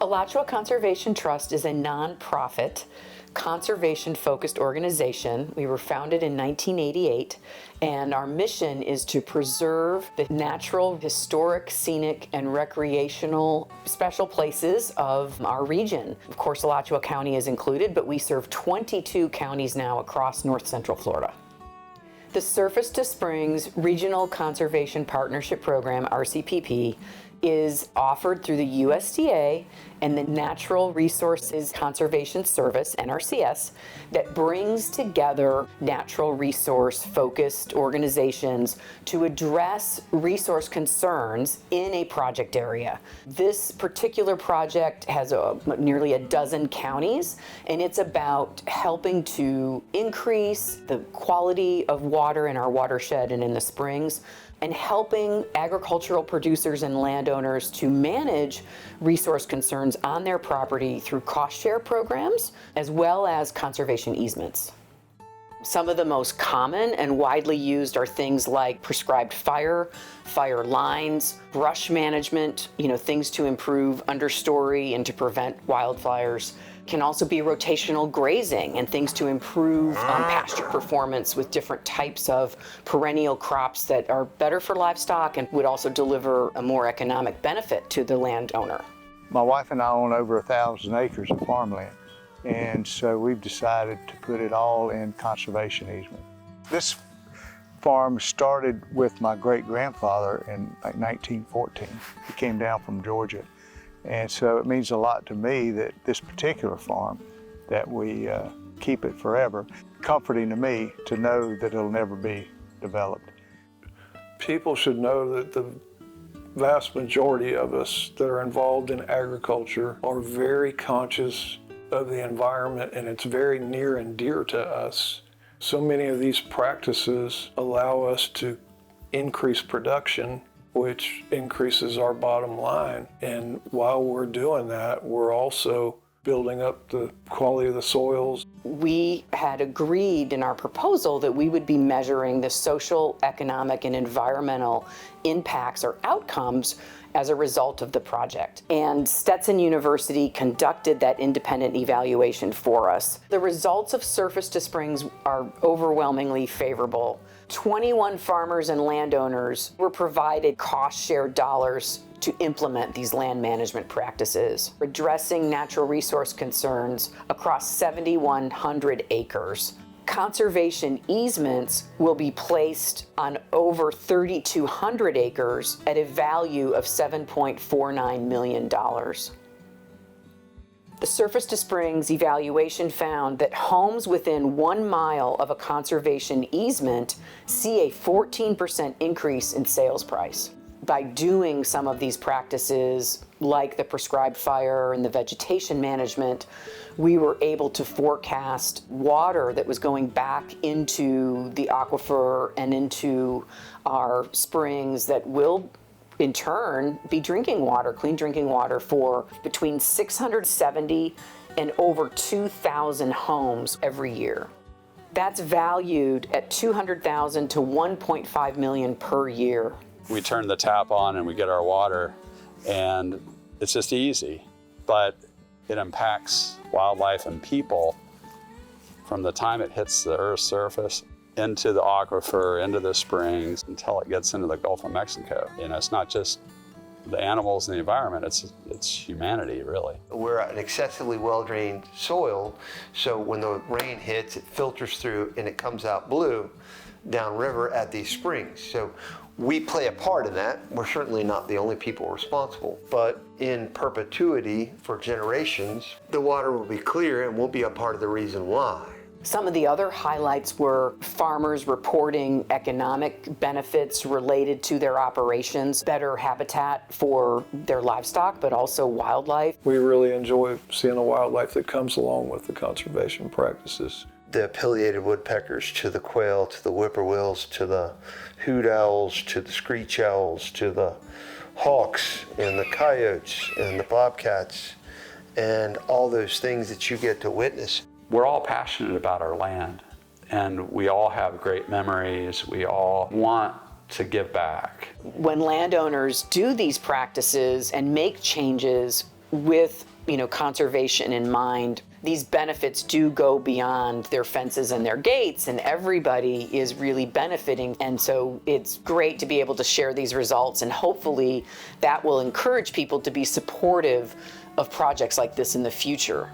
Alachua Conservation Trust is a nonprofit, conservation-focused organization. We were founded in 1988, and our mission is to preserve the natural, historic, scenic, and recreational special places of our region. Of course, Alachua County is included, but we serve 22 counties now across north central Florida. The Surface to Springs Regional Conservation Partnership Program, RCPP, is offered through the USDA and the Natural Resources Conservation Service, NRCS, that brings together natural resource focused organizations to address resource concerns in a project area. This particular project has nearly a dozen counties, and it's about helping to increase the quality of water in our watershed and in the springs, and helping agricultural producers and landowners to manage resource concerns on their property through cost share programs, as well as conservation easements. Some of the most common and widely used are things like prescribed fire lines, brush management, things to improve understory and to prevent wildfires. Can also be rotational grazing and things to improve pasture performance with different types of perennial crops that are better for livestock and would also deliver a more economic benefit to the landowner. My wife and I own over 1,000 acres of farmland, and so we've decided to put it all in conservation easement. This farm started with my great-grandfather in like 1914. He came down from Georgia. And so it means a lot to me that this particular farm, that we keep it forever. Comforting to me to know that it'll never be developed. People should know that the vast majority of us that are involved in agriculture are very conscious of the environment, and it's very near and dear to us. So many of these practices allow us to increase production, which increases our bottom line. And while we're doing that, we're also building up the quality of the soils. We had agreed in our proposal that we would be measuring the social, economic, and environmental impacts or outcomes as a result of the project. And Stetson University conducted that independent evaluation for us. The results of Surface to Springs are overwhelmingly favorable. 21 farmers and landowners were provided cost share dollars to implement these land management practices, addressing natural resource concerns across 7,100 acres. Conservation easements will be placed on over 3,200 acres at a value of $7.49 million. The Surface to Springs evaluation found that homes within 1 mile of a conservation easement see a 14% increase in sales price. By doing some of these practices, like the prescribed fire and the vegetation management, we were able to forecast water that was going back into the aquifer and into our springs that will in turn be drinking water, clean drinking water for between 670 and over 2,000 homes every year. That's valued at $200,000 to $1.5 million per year. We turn the tap on and we get our water, and it's just easy, but it impacts wildlife and people from the time it hits the Earth's surface into the aquifer, into the springs, until it gets into the Gulf of Mexico. It's not just the animals and the environment, it's humanity, really. We're an excessively well-drained soil, so when the rain hits, it filters through and it comes out blue downriver at these springs. So we play a part in that. We're certainly not the only people responsible, but in perpetuity for generations, the water will be clear and we'll be a part of the reason why. Some of the other highlights were farmers reporting economic benefits related to their operations, better habitat for their livestock, but also wildlife. We really enjoy seeing the wildlife that comes along with the conservation practices. The pileated woodpeckers to the quail, to the whippoorwills, to the hoot owls, to the screech owls, to the hawks and the coyotes and the bobcats, and all those things that you get to witness. We're all passionate about our land, and we all have great memories. We all want to give back. When landowners do these practices and make changes, with conservation in mind, these benefits do go beyond their fences and their gates, and everybody is really benefiting. And so it's great to be able to share these results, and hopefully that will encourage people to be supportive of projects like this in the future.